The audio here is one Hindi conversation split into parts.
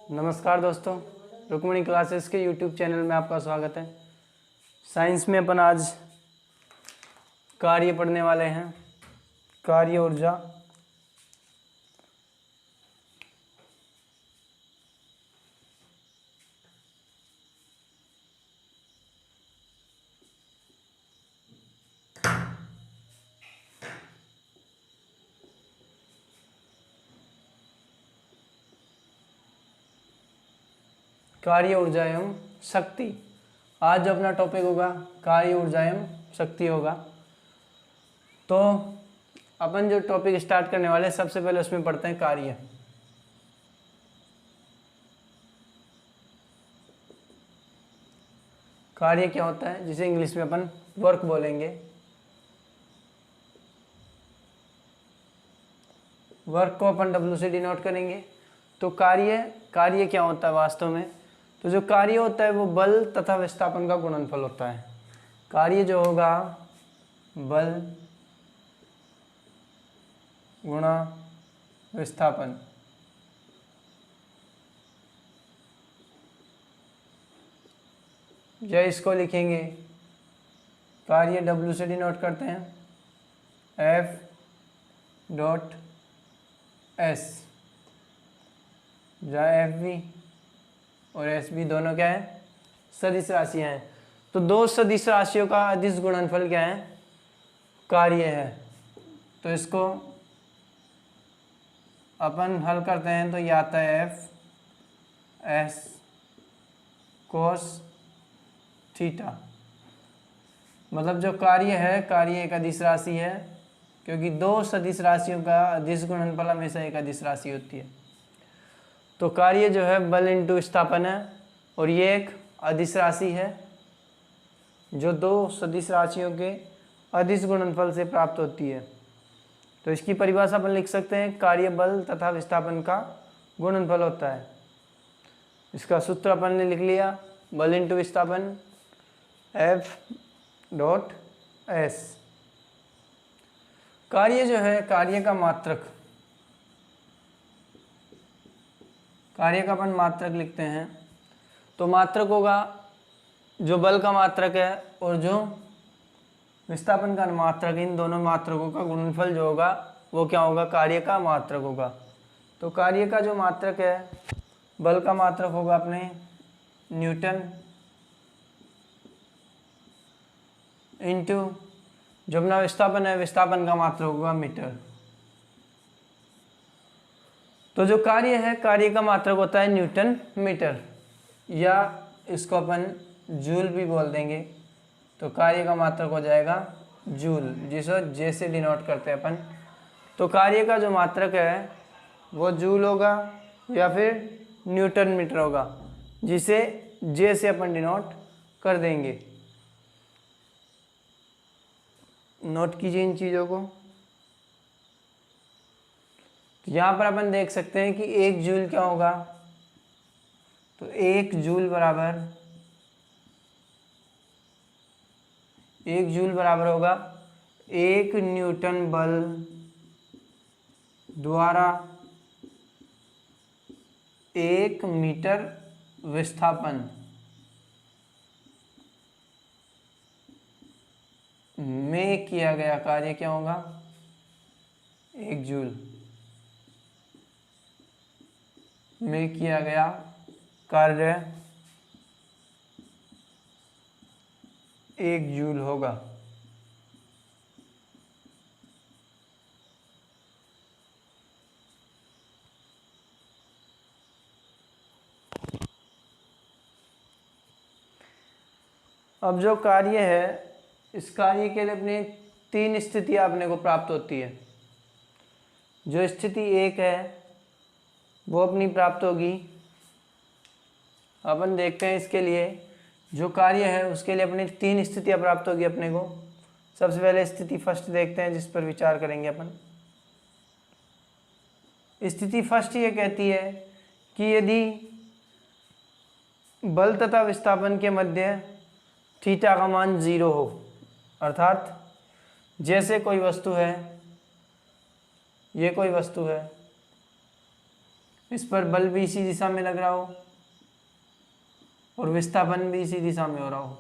नमस्कार दोस्तों, रुक्मणी क्लासेस के यूट्यूब चैनल में आपका स्वागत है। साइंस में अपन आज कार्य पढ़ने वाले हैं, कार्य ऊर्जा। कार्य ऊर्जा एवं शक्ति। आज जो अपना टॉपिक होगा कार्य ऊर्जा एवं शक्ति होगा। तो अपन जो टॉपिक स्टार्ट करने वाले हैं, सबसे पहले उसमें पढ़ते हैं कार्य। कार्य क्या होता है, जिसे इंग्लिश में अपन वर्क बोलेंगे। वर्क को अपन W से डिनोट करेंगे। तो कार्य क्या होता है वास्तव में? तो जो कार्य होता है वो बल तथा विस्थापन का गुणनफल होता है। कार्य जो होगा बल गुणा विस्थापन। या इसको लिखेंगे, कार्य W से डिनोट करते हैं F.S, जहाँ FV और SB दोनों क्या है, सदिश राशियाँ हैं। तो दो सदिश राशियों का अदिश गुणनफल क्या है, कार्य है। तो इसको अपन हल करते हैं तो ये आता है F/S cos थीटा। मतलब जो कार्य है, कार्य एक अदिश राशि है, क्योंकि दो सदिश राशियों का अदिश गुणनफल हमेशा एक अदिश राशि होती है। तो कार्य जो है बल इंटू विस्थापन है, और ये एक अदिश राशि है जो दो सदिश राशियों के अदिश गुणनफल से प्राप्त होती है। तो इसकी परिभाषा अपन लिख सकते हैं, कार्य बल तथा विस्थापन का गुणनफल होता है। इसका सूत्र अपन ने लिख लिया, बल इंटू विस्थापन F.S। कार्य जो है, कार्य का मात्रक, कार्य का अपन मात्रक लिखते हैं। तो मात्रक होगा जो बल का मात्रक है और जो विस्थापन का मात्रक, इन दोनों मात्रकों का गुणनफल जो होगा वो क्या होगा, कार्य का मात्रक होगा। तो कार्य का जो मात्रक है, बल का मात्रक होगा अपने न्यूटन, इंटू जो अपना विस्थापन है, विस्थापन का मात्रक होगा मीटर। तो जो कार्य है, कार्य का मात्रक होता है न्यूटन मीटर, या इसको अपन जूल भी बोल देंगे। तो कार्य का मात्रक हो जाएगा जूल, जिसको जे से डिनोट करते हैं अपन। तो कार्य का जो मात्रक है वो जूल होगा या फिर न्यूटन मीटर होगा, जिसे जे से अपन डिनोट कर देंगे। नोट कीजिए इन चीज़ों को। तो यहाँ पर अपन देख सकते हैं कि एक जूल क्या होगा, तो एक जूल बराबर होगा एक न्यूटन बल द्वारा एक मीटर विस्थापन में किया गया कार्य क्या होगा, एक जूल में किया गया कार्य एक जूल होगा। अब जो कार्य है, इस कार्य के लिए अपने तीन स्थितियां अपने को प्राप्त होती है। जो स्थिति एक है वो अपनी प्राप्त होगी, अपन देखते हैं इसके लिए जो कार्य है उसके लिए अपनी तीन स्थितियां प्राप्त होगी अपने को। सबसे पहले स्थिति फर्स्ट देखते हैं, जिस पर विचार करेंगे अपन। स्थिति फर्स्ट ये कहती है कि यदि बल तथा विस्थापन के मध्य थीटा का मान 0 हो, अर्थात जैसे कोई वस्तु है, ये कोई वस्तु है, इस पर बल भी इसी दिशा में लग रहा हो और विस्थापन भी इसी दिशा में हो रहा हो,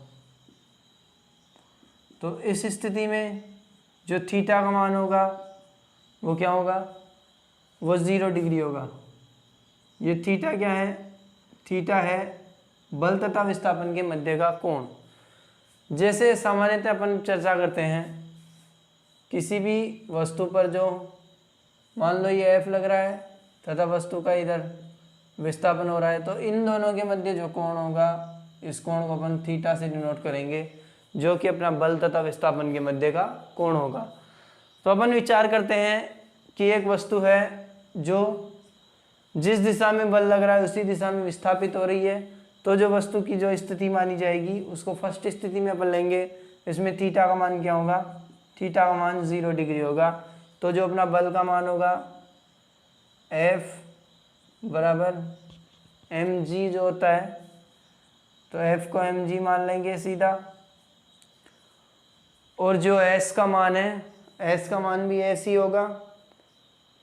तो इस स्थिति में जो थीटा का मान होगा वो क्या होगा, वो 0 डिग्री होगा। ये थीटा क्या है, थीटा है बल तथा विस्थापन के मध्य का कोण। जैसे सामान्यतः अपन चर्चा करते हैं किसी भी वस्तु पर, जो मान लो ये F लग रहा है तथा वस्तु का इधर विस्थापन हो रहा है, तो इन दोनों के मध्य जो कोण होगा इस कोण को अपन थीटा से डिनोट करेंगे, जो कि अपना बल तथा विस्थापन के मध्य का कोण होगा। तो अपन विचार करते हैं कि एक वस्तु है जो जिस दिशा में बल लग रहा है उसी दिशा में विस्थापित हो रही है, तो जो वस्तु की जो स्थिति मानी जाएगी उसको फर्स्ट स्थिति में अपन लेंगे। इसमें थीटा का मान क्या होगा, थीटा का मान 0 डिग्री होगा। तो जो अपना बल का मान होगा F बराबर mg जो होता है, तो F को mg मान लेंगे सीधा। और जो S का मान है, S का मान भी ऐसे ही होगा,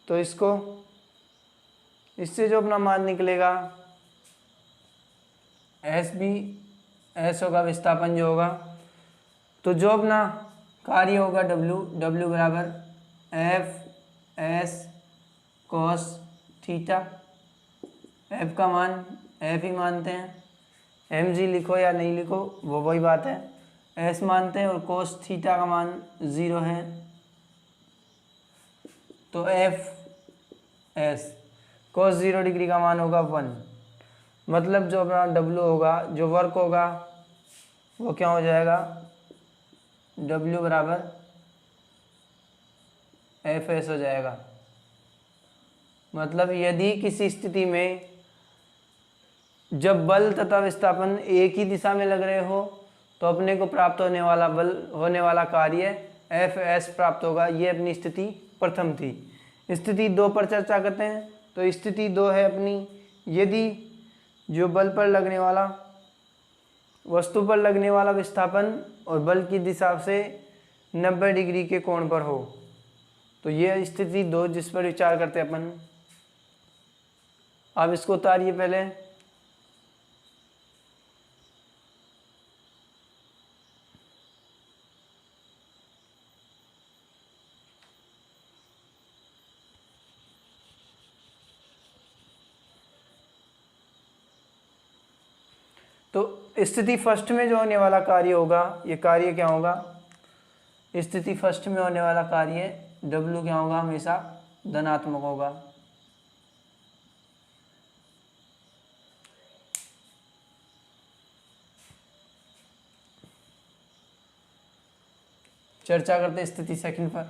तो इससे जो अपना मान निकलेगा S भी S होगा, विस्थापन जो होगा। तो जो अपना कार्य होगा W बराबर F S cos theta. F का मान F ही मानते हैं, mg लिखो या नहीं लिखो वो वही बात है, S मानते हैं। और cos थीटा का मान 0 है, तो F S cos 0 डिग्री का मान होगा 1। मतलब जो अपना W होगा, जो वर्क होगा वो क्या हो जाएगा, W बराबर Fs हो जाएगा। मतलब यदि किसी स्थिति में जब बल तथा विस्थापन एक ही दिशा में लग रहे हो तो अपने को प्राप्त होने वाला कार्य Fs प्राप्त होगा। ये अपनी स्थिति प्रथम थी। स्थिति 2 पर चर्चा करते हैं। तो स्थिति 2 है अपनी, यदि जो बल पर लगने वाला, वस्तु पर लगने वाला विस्थापन और बल की दिशा से 90 डिग्री के कोण पर हो, तो ये स्थिति 2 जिस पर विचार करते हैं अपन। आप इसको उतारिए पहले। तो स्थिति फर्स्ट में जो होने वाला कार्य होगा, ये कार्य क्या होगा, स्थिति फर्स्ट में होने वाला कार्य W क्या होगा, हमेशा धनात्मक होगा। चर्चा करते हैं स्थिति सेकंड पर।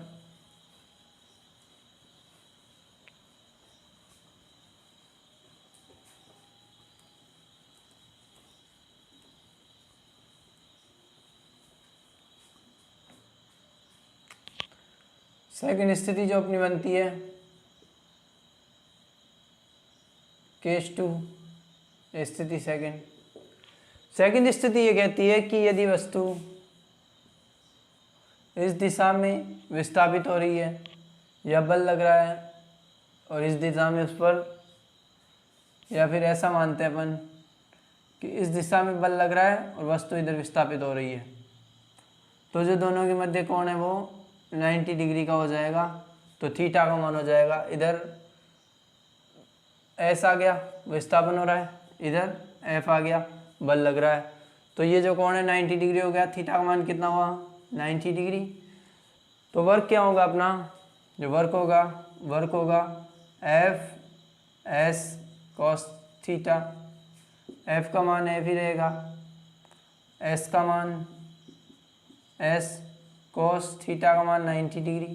सेकंड स्थिति जो अपनी बनती है केस 2, स्थिति सेकंड स्थिति ये कहती है कि यदि वस्तु इस दिशा में विस्थापित हो रही है या बल लग रहा है और इस दिशा में उस पर, या फिर ऐसा मानते हैं अपन कि इस दिशा में बल लग रहा है और वस्तु इधर विस्थापित हो रही है, तो जो दोनों के मध्य कोण है वो 90 डिग्री का हो जाएगा। तो थीटा का मान हो जाएगा, इधर S आ गया, विस्थापन हो रहा है, इधर F आ गया, बल लग रहा है, तो ये जो कोण है 90 डिग्री हो गया। थीटा का मान कितना हुआ, 90 डिग्री। तो वर्क क्या होगा अपना, जो वर्क होगा F S cos theta. F का मान F ही रहेगा, S का मान S cos थीटा का मान 90 डिग्री,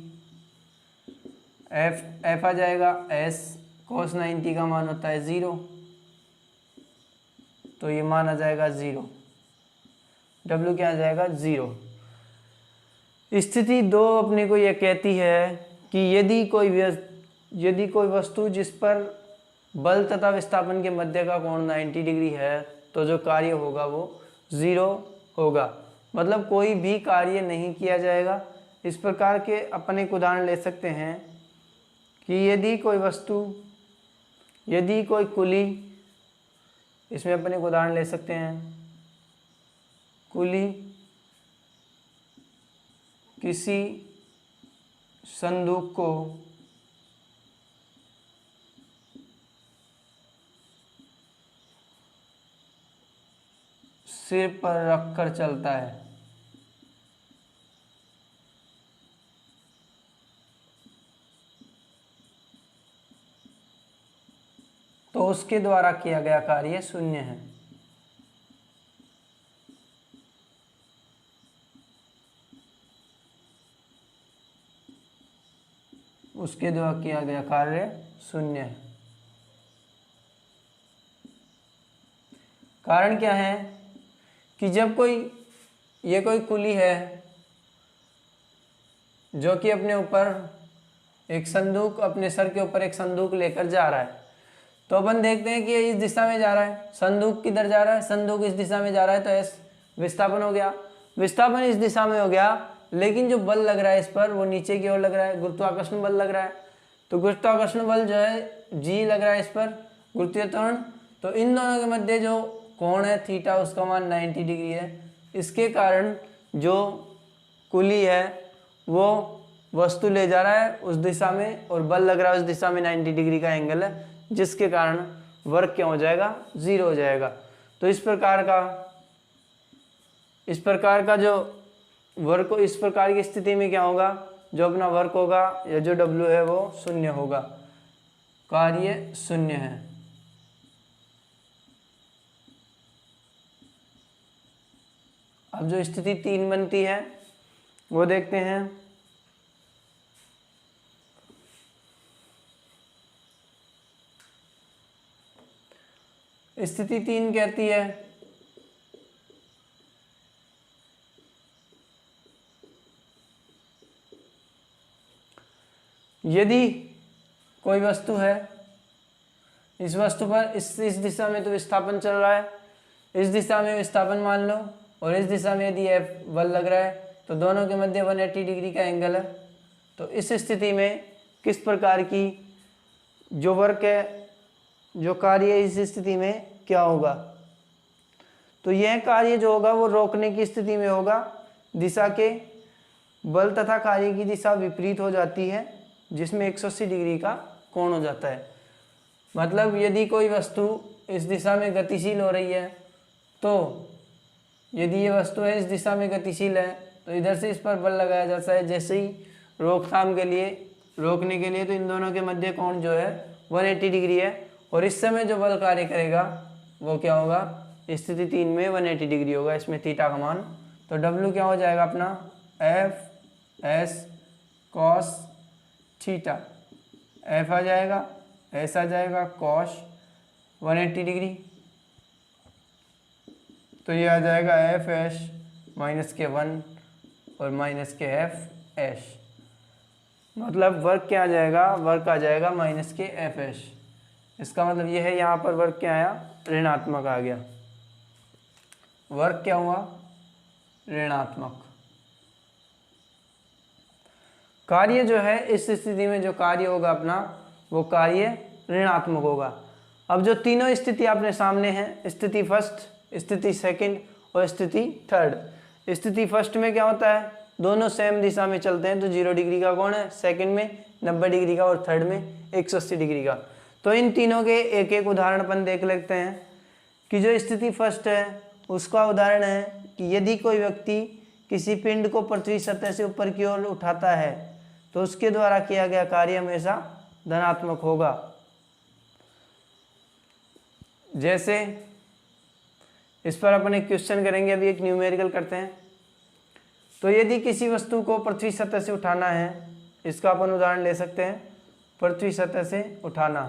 F आ जाएगा, S cos 90 का मान होता है 0, तो ये मान आ जाएगा 0, W क्या आ जाएगा 0। स्थिति 2 अपने को यह कहती है कि यदि कोई वस्तु जिस पर बल तथा विस्थापन के मध्य का कोण 90 डिग्री है, तो जो कार्य होगा वो 0 होगा। मतलब कोई भी कार्य नहीं किया जाएगा। इस प्रकार के अपन एक उदाहरण ले सकते हैं कि यदि कोई वस्तु यदि कोई कुली, इसमें अपन एक उदाहरण ले सकते हैं, कुली किसी संदूक को सिर पर रखकर चलता है, तो उसके द्वारा किया गया कार्य शून्य है। उसके द्वारा किया गया कार्य शून्य है। कारण क्या है कि जब कोई कुली है जो कि अपने ऊपर एक संदूक, अपने सर के ऊपर एक संदूक लेकर जा रहा है, तो अपन देखते हैं कि ये इस दिशा में जा रहा है, संदूक किधर जा रहा है, संदूक इस दिशा में जा रहा है, तो एस विस्थापन हो गया, विस्थापन इस दिशा में हो गया, लेकिन जो बल लग रहा है इस पर वो नीचे की ओर लग रहा है, गुरुत्वाकर्षण बल लग रहा है। तो गुरुत्वाकर्षण बल जो है जी लग रहा है इस पर, गुरुत्वीय त्वरण, तो इन दोनों के मध्य जो कोण है थीटा, उसका मान 90 डिग्री है। इसके कारण जो कुली है वो वस्तु ले जा रहा है उस दिशा में और बल लग रहा है उस दिशा में 90 डिग्री का एंगल है, जिसके कारण वर्क क्या हो जाएगा, 0 हो जाएगा। तो इस प्रकार का जो वर्क, इस प्रकार की स्थिति में क्या होगा, जो अपना वर्क होगा या जो W है वो शून्य होगा, कार्य शून्य है। अब जो स्थिति 3 बनती है वो देखते हैं। स्थिति 3 कहती है यदि कोई वस्तु है, इस वस्तु पर इस दिशा में तो विस्थापन चल रहा है, इस दिशा में विस्थापन मान लो, और इस दिशा में यदि F बल लग रहा है, तो दोनों के मध्य 180 डिग्री का एंगल है। तो इस स्थिति में किस प्रकार की जो वर्क है, जो कार्य है, इस स्थिति में क्या होगा, तो यह कार्य जो होगा वो रोकने की स्थिति में होगा। दिशा के बल तथा कार्य की दिशा विपरीत हो जाती है, जिसमें 180 डिग्री का कोण हो जाता है। मतलब यदि कोई वस्तु इस दिशा में गतिशील हो रही है, तो यदि ये वस्तु है इस दिशा में गतिशील है, तो इधर से इस पर बल लगाया जाता है जैसे ही रोकथाम के लिए, रोकने के लिए, तो इन दोनों के मध्य कोण जो है 180 डिग्री है, और इस समय जो बल कार्य करेगा वो क्या होगा, स्थिति 3 में 180 डिग्री होगा, इसमें थीटा का मान। तो W क्या हो जाएगा अपना, F S cos theta, F आ जाएगा, S आ जाएगा, cos 180 डिग्री, तो ये आ जाएगा F S माइनस के 1 और माइनस के F S, मतलब वर्क क्या आ जाएगा, वर्क आ जाएगा माइनस के F S। इसका मतलब ये है यहाँ पर वर्क क्या आया, ऋणात्मक आ गया, वर्क क्या हुआ, ऋणात्मक। कार्य जो है इस स्थिति में जो कार्य होगा अपना, वो कार्य ऋणात्मक होगा। अब जो तीनों स्थिति आपने सामने हैं, स्थिति फर्स्ट, स्थिति सेकंड और स्थिति थर्ड। स्थिति फर्स्ट में क्या होता है, दोनों सेम दिशा में चलते हैं, तो 0 डिग्री का कोण है, सेकंड में 90 डिग्री का और थर्ड में 180 डिग्री का। तो इन तीनों के एक एक उदाहरण अपन देख लेते हैं कि जो स्थिति फर्स्ट है उसका उदाहरण है कि यदि कोई व्यक्ति किसी पिंड को पृथ्वी सतह से ऊपर की ओर उठाता है, तो उसके द्वारा किया गया कार्य हमेशा धनात्मक होगा। जैसे इस पर अपन एक क्वेश्चन करेंगे, अभी एक न्यूमेरिकल करते हैं। तो यदि किसी वस्तु को पृथ्वी सतह से उठाना है, इसका अपन उदाहरण ले सकते हैं, पृथ्वी सतह से उठाना,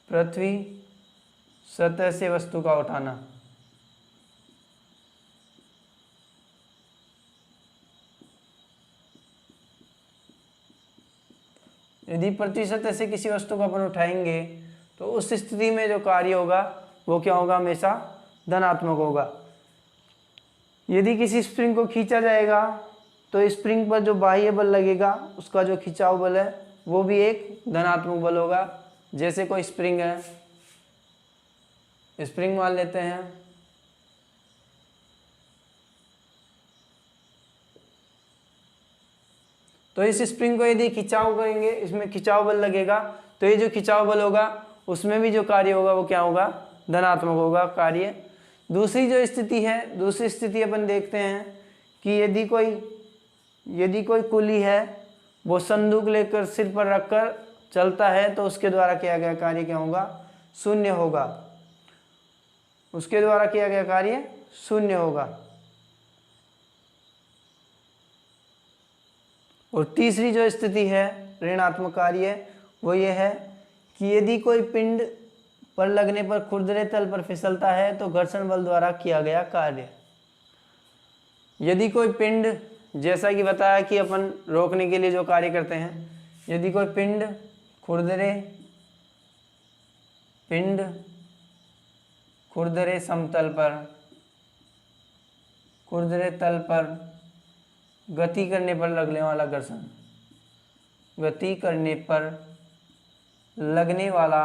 पृथ्वी सतह से वस्तु का उठाना। यदि पृथ्वी सतह से किसी वस्तु को अपन उठाएंगे, तो उस स्थिति में जो कार्य होगा वो क्या होगा, हमेशा धनात्मक होगा। यदि किसी स्प्रिंग को खींचा जाएगा, तो स्प्रिंग पर जो बाह्य बल लगेगा, उसका जो खिंचाव बल है वो भी एक धनात्मक बल होगा, जैसे कोई स्प्रिंग है, स्प्रिंग मान लेते हैं, तो इस स्प्रिंग को यदि खिंचाव करेंगे, इसमें खिंचाव बल लगेगा, तो ये जो खिंचाव बल होगा उसमें भी जो कार्य होगा वो क्या होगा, धनात्मक होगा कार्य। दूसरी जो स्थिति है, दूसरी स्थिति अपन देखते हैं कि यदि कोई कुली है वो संदूक लेकर सिर पर रखकर चलता है, तो उसके द्वारा किया गया कार्य क्या होगा, शून्य होगा। उसके द्वारा किया गया कार्य शून्य होगा। और तीसरी जो स्थिति है ऋणात्मक कार्य, वो ये है कि यदि कोई पिंड पर लगने पर खुरदरे तल पर फिसलता है तो घर्षण बल द्वारा किया गया कार्य। यदि कोई पिंड, जैसा कि बताया कि अपन रोकने के लिए जो कार्य करते हैं, यदि कोई पिंड खुरदरे समतल पर, खुरदरे तल पर गति करने पर लगने वाला घर्षण, गति करने पर लगने वाला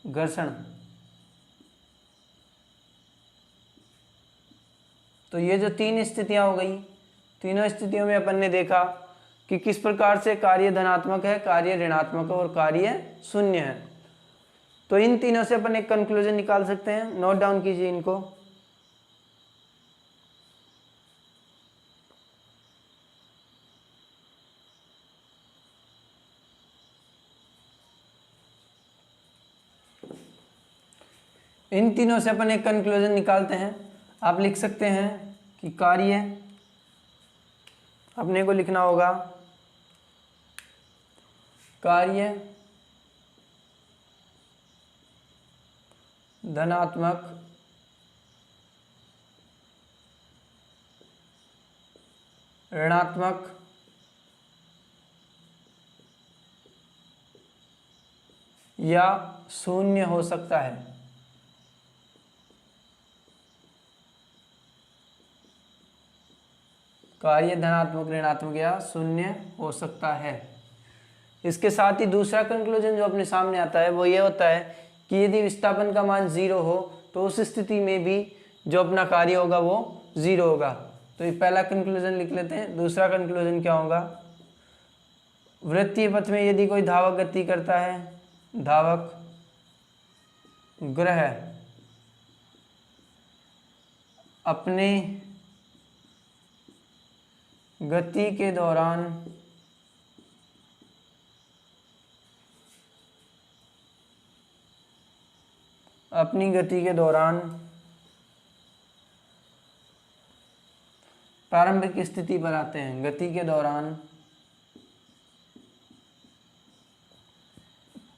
घर्षण, तो ये जो तीन स्थितियां हो गई, तीनों स्थितियों में अपन ने देखा कि किस प्रकार से कार्य धनात्मक है, कार्य ऋणात्मक है और कार्य शून्य है। तो इन तीनों से अपन एक कंक्लूजन निकाल सकते हैं, नोट डाउन कीजिए इनको। इन तीनों से अपन एक कंक्लूजन निकालते हैं। आप लिख सकते हैं कि कार्य, अपने को लिखना होगा कार्य धनात्मक ऋणात्मक या शून्य हो सकता है। कार्य धनात्मक ऋणात्मक या शून्य हो सकता है। इसके साथ ही दूसरा कंक्लूजन जो अपने सामने आता है वो ये होता है कि यदि विस्थापन का मान 0 हो तो उस स्थिति में भी जो अपना कार्य होगा वो 0 होगा। तो ये पहला कंक्लूजन लिख लेते हैं। दूसरा कंक्लूजन क्या होगा, वृत्तीय पथ में यदि कोई धावक गति करता है, धावक ग्रह अपने गति के दौरान प्रारंभिक स्थिति पर आते हैं, गति के दौरान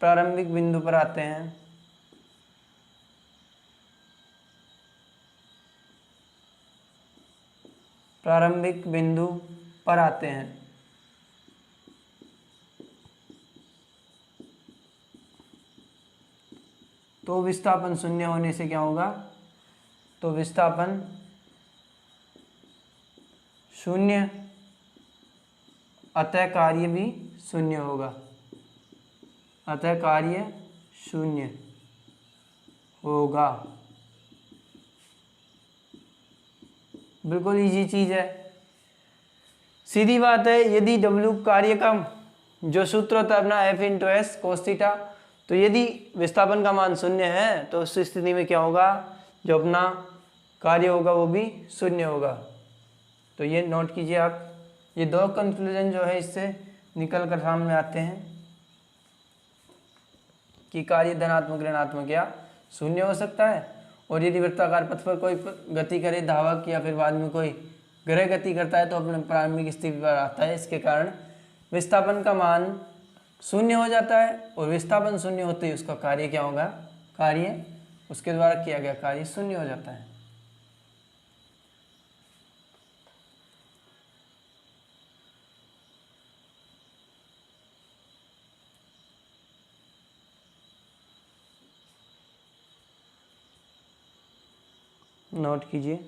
प्रारंभिक बिंदु पर आते हैं, प्रारंभिक बिंदु पर आते हैं, तो विस्थापन शून्य होने से क्या होगा, तो विस्थापन शून्य, अतः कार्य भी शून्य होगा, अतः कार्य शून्य होगा। बिल्कुल इजी चीज है, सीधी बात है। यदि W कार्य का जो सूत्र होता है अपना F into S cos theta, तो यदि विस्थापन का मान शून्य है तो उस स्थिति में क्या होगा, जो अपना कार्य होगा वो भी शून्य होगा। तो ये नोट कीजिए आप। ये दो कंक्लूजन जो है इससे निकल कर सामने आते हैं कि कार्य धनात्मक ऋणात्मक या शून्य हो सकता है। और यदि वृत्ताकार पथ पर कोई गति करे धावक या फिर बाद में कोई ग्रह गति करता है तो अपने प्रारंभिक स्थिति पर आता है। इसके कारण विस्थापन का मान शून्य हो जाता है और विस्थापन शून्य होते ही उसका कार्य क्या होगा, कार्य उसके द्वारा किया गया कार्य शून्य हो जाता है। नोट कीजिए।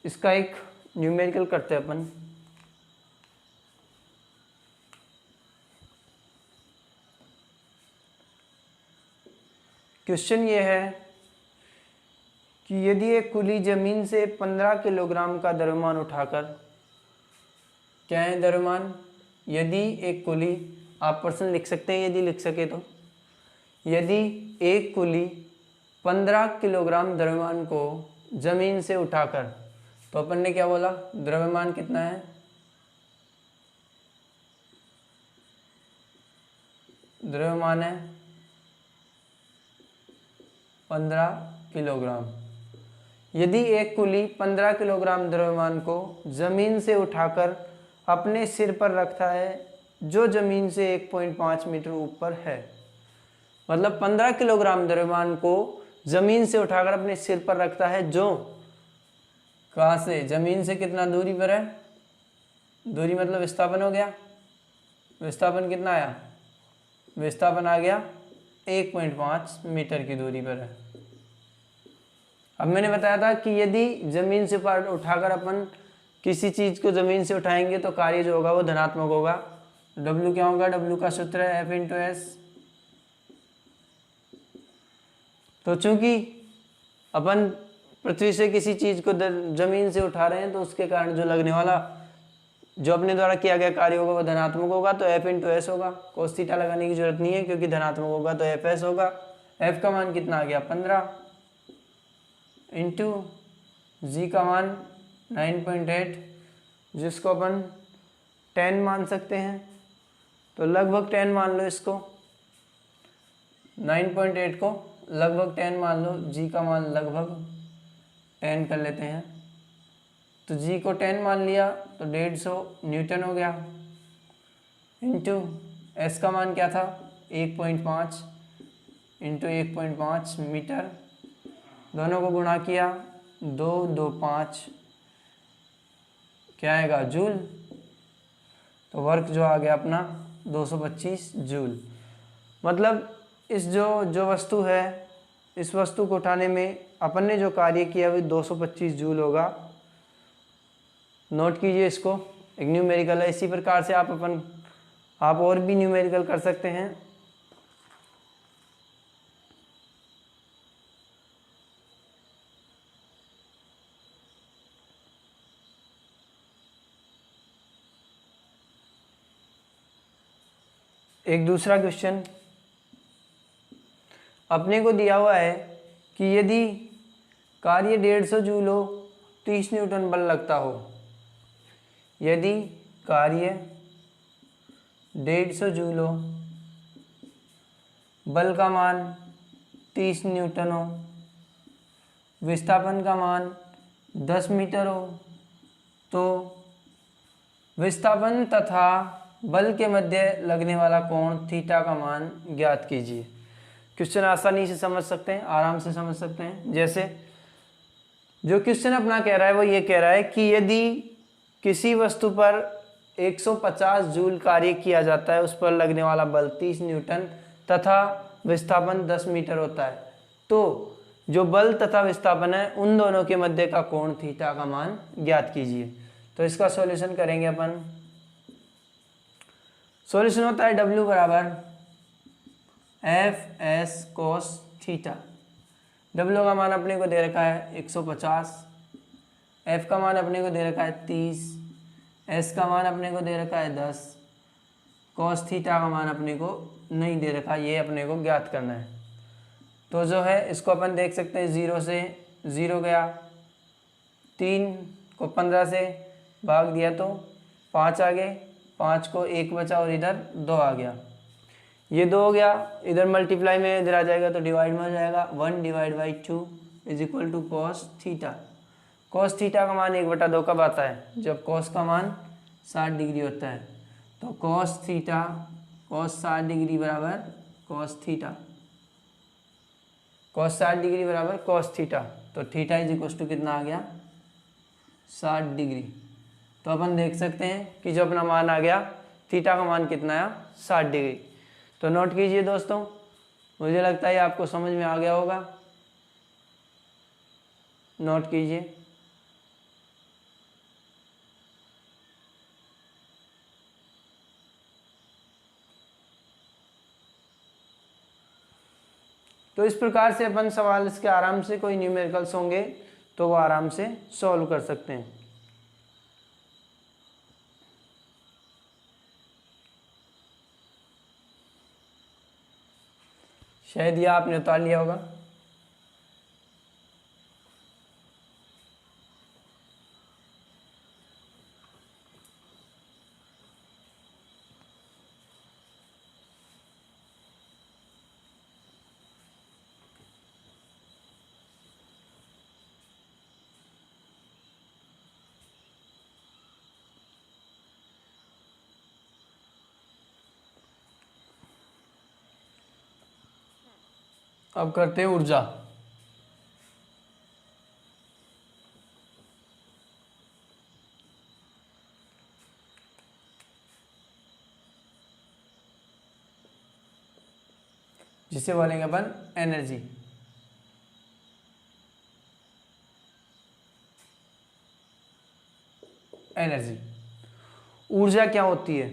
इसका एक न्यूमेरिकल करते हैं अपन। क्वेश्चन ये है कि यदि एक कुली जमीन से 15 किलोग्राम का द्रव्यमान उठाकर, क्या है द्रव्यमान, यदि एक कुली, आप प्रश्न लिख सकते हैं यदि लिख सके तो, यदि एक कुली 15 किलोग्राम द्रव्यमान को जमीन से उठाकर, तो अपन ने क्या बोला, द्रव्यमान कितना है, द्रव्यमान है 15 किलोग्राम। यदि एक कुली 15 किलोग्राम द्रव्यमान को जमीन से उठाकर अपने सिर पर रखता है जो जमीन से 1.5 मीटर ऊपर है, मतलब 15 किलोग्राम द्रव्यमान को जमीन से उठाकर अपने सिर पर रखता है जो कहाँ से, जमीन से कितना दूरी पर है, दूरी मतलब विस्थापन हो गया, विस्थापन कितना आया, विस्थापन आ गया 1.5 मीटर की दूरी पर है। अब मैंने बताया था कि यदि जमीन से उठाकर अपन किसी चीज को जमीन से उठाएंगे तो कार्य जो होगा वो धनात्मक होगा। W क्या होगा, W का सूत्र है F इंटू एस। तो चूंकि अपन पृथ्वी से किसी चीज को जमीन से उठा रहे हैं तो उसके कारण जो लगने वाला, जो अपने द्वारा किया गया कार्य होगा वो धनात्मक होगा, तो F इंटू एस होगा। कोस थीटा लगाने की जरूरत नहीं है क्योंकि धनात्मक होगा तो एफ एस होगा। F का मान कितना आ गया 15 इंटू जी का मान 9.8, जिसको अपन 10 मान सकते हैं, तो लगभग 10 मान लो इसको, 9.8 को लगभग 10 मान लो, जी का मान लगभग 10 कर लेते हैं, तो जी को 10 मान लिया तो 150 न्यूटन हो गया, इंटू एस का मान क्या था 1.5 इंटू 1.5 मीटर, दोनों को गुणा किया 2 2 5, क्या आएगा जूल, तो वर्क जो आ गया अपना 225 जूल। मतलब इस जो वस्तु है, इस वस्तु को उठाने में अपन ने जो कार्य किया वो 225 जूल होगा। नोट कीजिए इसको, एक न्यूमेरिकल है। इसी प्रकार से आप और भी न्यूमेरिकल कर सकते हैं। एक दूसरा क्वेश्चन अपने को दिया हुआ है कि यदि कार्य 150 जूल हो 30 न्यूटन बल लगता हो, यदि कार्य 150 जूल हो, बल का मान 30 न्यूटन हो, विस्थापन का मान 10 मीटर हो, तो विस्थापन तथा बल के मध्य लगने वाला कोण थीटा का मान ज्ञात कीजिए। क्वेश्चन आसानी से समझ सकते हैं, आराम से समझ सकते हैं। जैसे जो क्वेश्चन अपना कह रहा है वो ये कह रहा है कि यदि किसी वस्तु पर 150 जूल कार्य किया जाता है, उस पर लगने वाला बल 30 न्यूटन तथा विस्थापन 10 मीटर होता है, तो जो बल तथा विस्थापन है उन दोनों के मध्य का कोण थीटा का मान ज्ञात कीजिए। तो इसका सॉल्यूशन करेंगे अपन। सॉल्यूशन होता है W बराबर F S cos theta. W का मान अपने को दे रखा है 150, F का मान अपने को दे रखा है 30, S का मान अपने को दे रखा है 10, कोस थीटा का मान अपने को नहीं दे रखा, ये अपने को ज्ञात करना है। तो जो है इसको अपन देख सकते हैं, 0 से 0 गया, 3 को 15 से भाग दिया तो 5 आ गए, 5 को 1 बचा और इधर 2 आ गया, ये 2 हो गया, इधर मल्टीप्लाई में इधर आ जाएगा तो डिवाइड में हो जाएगा, 1/2 is equal to cos theta. Cos theta का मान 1/2 कब आता है, जब कॉस का मान 60 डिग्री होता है। तो कॉस थीटा कॉस 60 डिग्री बराबर कॉस थीटा, कॉस 60 डिग्री बराबर कॉस थीटा, तो थीटा इज इक्वल टू कितना आ गया 60 डिग्री। तो अपन देख सकते हैं कि जो अपना मान आ गया थीटा का मान कितना आया 60 डिग्री। तो नोट कीजिए दोस्तों, मुझे लगता है आपको समझ में आ गया होगा, नोट कीजिए। तो इस प्रकार से अपन सवाल इसके आराम से, कोई न्यूमेरिकल्स होंगे तो वो आराम से सॉल्व कर सकते हैं। शायद ये आपने उतार लिया होगा। अब करते हैं ऊर्जा। जिसे बोलेंगे अपन एनर्जी। एनर्जी, ऊर्जा क्या होती है?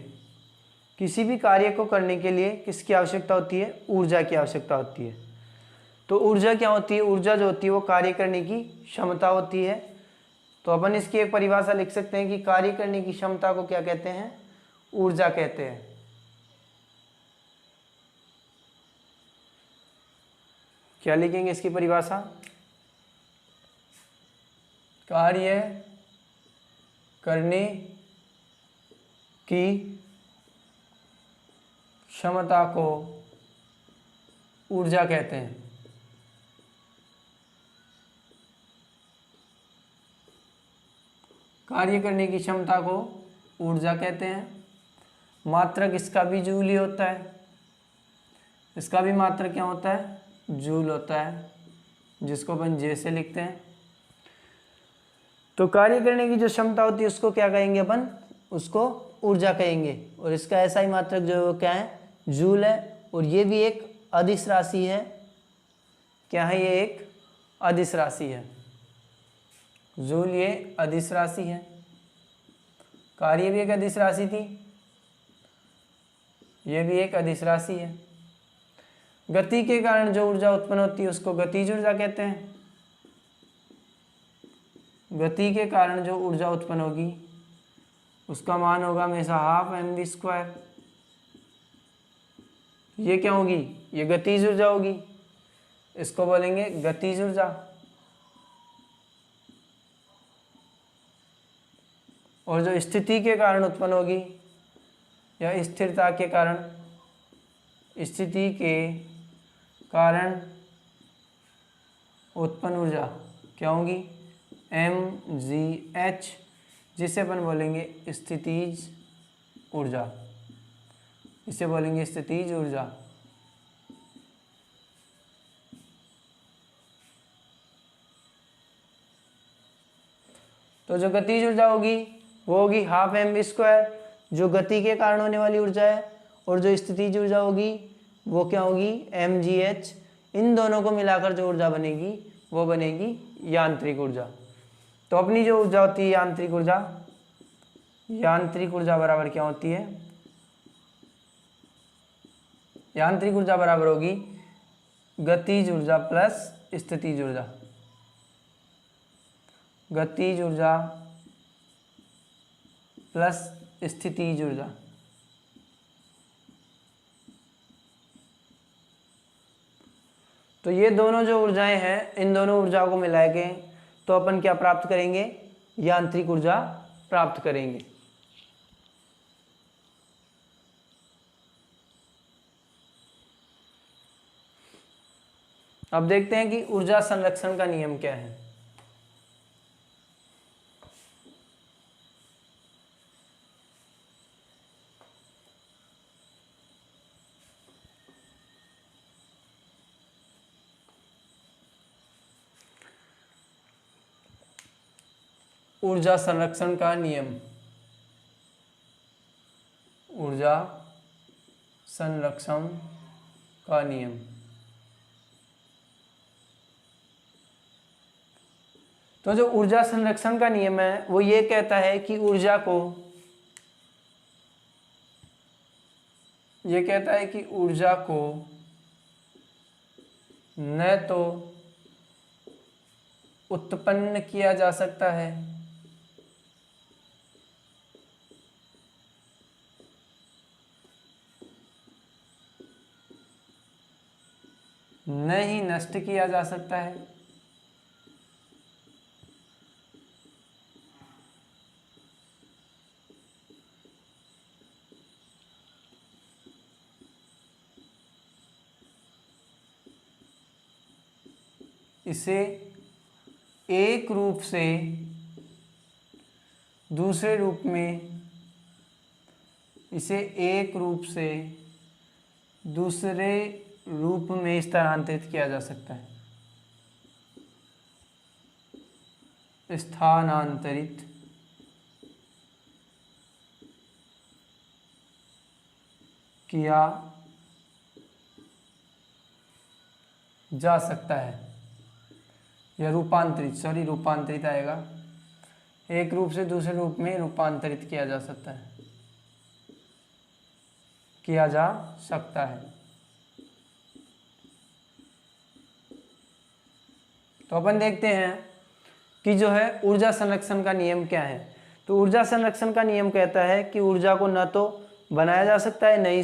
किसी भी कार्य को करने के लिए किसकी आवश्यकता होती है? ऊर्जा की आवश्यकता होती है। तो ऊर्जा क्या होती है? ऊर्जा जो होती है वो कार्य करने की क्षमता होती है। तो अपन इसकी एक परिभाषा लिख सकते हैं कि कार्य करने की क्षमता को क्या कहते हैं? ऊर्जा कहते हैं। क्या लिखेंगे इसकी परिभाषा? कार्य करने की क्षमता को ऊर्जा कहते हैं। कार्य करने की क्षमता को ऊर्जा कहते हैं। मात्रक इसका भी जूल ही होता है। इसका भी मात्रक क्या होता है? जूल होता है, जिसको अपन जे से लिखते हैं। तो कार्य करने की जो क्षमता होती है उसको क्या कहेंगे अपन? उसको ऊर्जा कहेंगे। और इसका ऐसा ही मात्रक जो क्या है? जूल है। और ये भी एक अदिश राशि है। क्या है? ये एक अदिश राशि है। जूल ये अदिश राशि है। कार्य भी एक अदिश राशि थी, ये भी एक अदिश राशि है। गति के कारण जो ऊर्जा उत्पन्न होती है उसको गतिज ऊर्जा कहते हैं। गति के कारण जो ऊर्जा उत्पन्न होगी उसका मान होगा हमेशा हाफ mv²। ये क्या होगी? ये गतिज ऊर्जा होगी, इसको बोलेंगे गतिज ऊर्जा। और जो स्थिति के कारण उत्पन्न होगी या स्थिरता के कारण, स्थिति के कारण उत्पन्न ऊर्जा क्या होगी? mgh, जिसे अपन बोलेंगे स्थितिज ऊर्जा। इसे बोलेंगे स्थितिज ऊर्जा। तो जो गतिज ऊर्जा होगी वो होगी हाफ mv², जो गति के कारण होने वाली ऊर्जा है। और जो स्थितिज ऊर्जा होगी वो क्या होगी? mgh। इन दोनों को मिलाकर जो ऊर्जा बनेगी वो बनेगी यांत्रिक ऊर्जा। तो अपनी जो ऊर्जा होती है यांत्रिक ऊर्जा, यांत्रिक ऊर्जा बराबर क्या होती है? यांत्रिक ऊर्जा बराबर होगी गतिज ऊर्जा प्लस स्थितिज ऊर्जा। गतिज ऊर्जा प्लस स्थितिज ऊर्जा। तो ये दोनों जो ऊर्जाएं हैं, इन दोनों ऊर्जाओं को मिला के तो अपन क्या प्राप्त करेंगे? यांत्रिक ऊर्जा प्राप्त करेंगे। अब देखते हैं कि ऊर्जा संरक्षण का नियम क्या है। ऊर्जा संरक्षण का नियम। ऊर्जा संरक्षण का नियम। तो जो ऊर्जा संरक्षण का नियम है वो ये कहता है कि ऊर्जा को, ये कहता है कि ऊर्जा को न तो उत्पन्न किया जा सकता है न ही नष्ट किया जा सकता है। इसे एक रूप से दूसरे रूप में, इसे एक रूप से दूसरे रूप में स्थानांतरित किया जा सकता है। स्थानांतरित किया जा सकता है, या रूपांतरित आएगा। एक रूप से दूसरे रूप में रूपांतरित किया जा सकता है, किया जा सकता है। तो अपन देखते हैं कि जो है ऊर्जा संरक्षण का नियम क्या है। तो ऊर्जा संरक्षण का नियम कहता है कि ऊर्जा को न तो बनाया जा सकता है,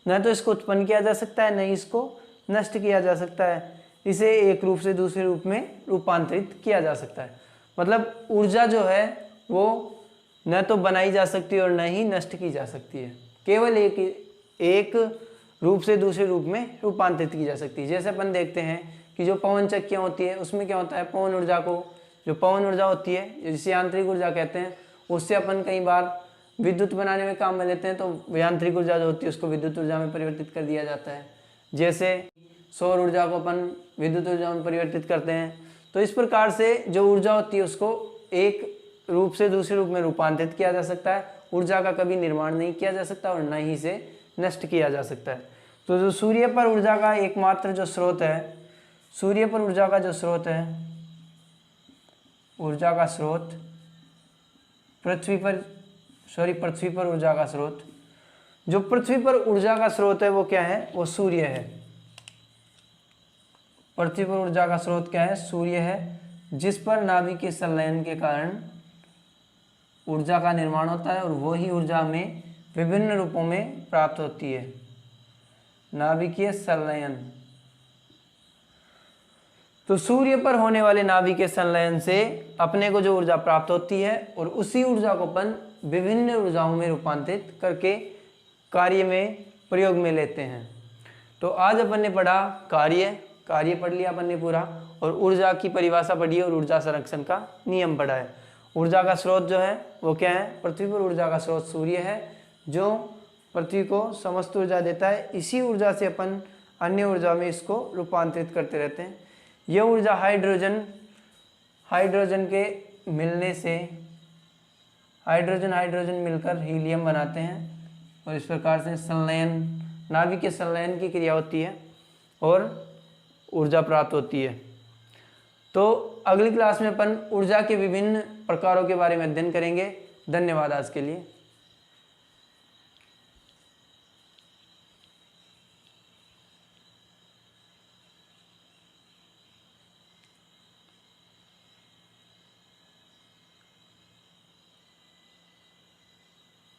न तो इसको उत्पन्न किया जा सकता है, न ही इसको नष्ट किया जा सकता है। इसे एक रूप से दूसरे रूप में रूपांतरित किया जा सकता है। मतलब ऊर्जा जो है वो न तो बनाई जा सकती है और न ही नष्ट की जा सकती है, केवल एक रूप से दूसरे रूप में रूपांतरित की जा सकती है। जैसे अपन देखते हैं कि जो पवन चक्कियाँ होती है उसमें क्या होता है, पवन ऊर्जा को, जो पवन ऊर्जा होती है जिसे यांत्रिक ऊर्जा कहते हैं, उससे अपन कई बार विद्युत बनाने में काम में लेते हैं। तो यांत्रिक ऊर्जा जो होती है उसको विद्युत ऊर्जा में परिवर्तित कर दिया जाता है। जैसे सौर ऊर्जा को अपन विद्युत ऊर्जा में परिवर्तित करते हैं। तो इस प्रकार से जो ऊर्जा होती है उसको एक रूप से दूसरे रूप में रूपांतरित किया जा सकता है। ऊर्जा का कभी निर्माण नहीं किया जा सकता और न ही इसे नष्ट किया जा सकता है। तो जो सूर्य पर ऊर्जा का एकमात्र जो स्रोत है, सूर्य पर ऊर्जा का जो स्रोत है, ऊर्जा का स्रोत पृथ्वी पर ऊर्जा का स्रोत, जो पृथ्वी पर ऊर्जा का स्रोत है वो क्या है, वो सूर्य है। पृथ्वी पर ऊर्जा का स्रोत क्या है, सूर्य है, जिस पर नाभिकीय संलयन के कारण ऊर्जा का निर्माण होता है और वही ऊर्जा में विभिन्न रूपों में प्राप्त होती है। नाभिकीय संलयन, तो सूर्य पर होने वाले नाभिकीय संलयन से अपने को जो ऊर्जा प्राप्त होती है और उसी ऊर्जा को अपन विभिन्न ऊर्जाओं में रूपांतरित करके कार्य में प्रयोग में लेते हैं। तो आज अपन ने पढ़ा कार्य पढ़ लिया अपन ने पूरा, और ऊर्जा की परिभाषा पढ़ी और ऊर्जा संरक्षण का नियम पढ़ा है। ऊर्जा का स्रोत जो है वो क्या है, पृथ्वी पर ऊर्जा का स्रोत सूर्य है, जो पृथ्वी को समस्त ऊर्जा देता है। इसी ऊर्जा से अपन अन्य ऊर्जा में इसको रूपांतरित करते रहते हैं। यह ऊर्जा हाइड्रोजन के मिलने से हाइड्रोजन मिलकर हीलियम बनाते हैं और इस प्रकार से संलयन, नाभिकीय संलयन की क्रिया होती है और ऊर्जा प्राप्त होती है। तो अगली क्लास में अपन ऊर्जा के विभिन्न प्रकारों के बारे में अध्ययन करेंगे। धन्यवाद आज के लिए।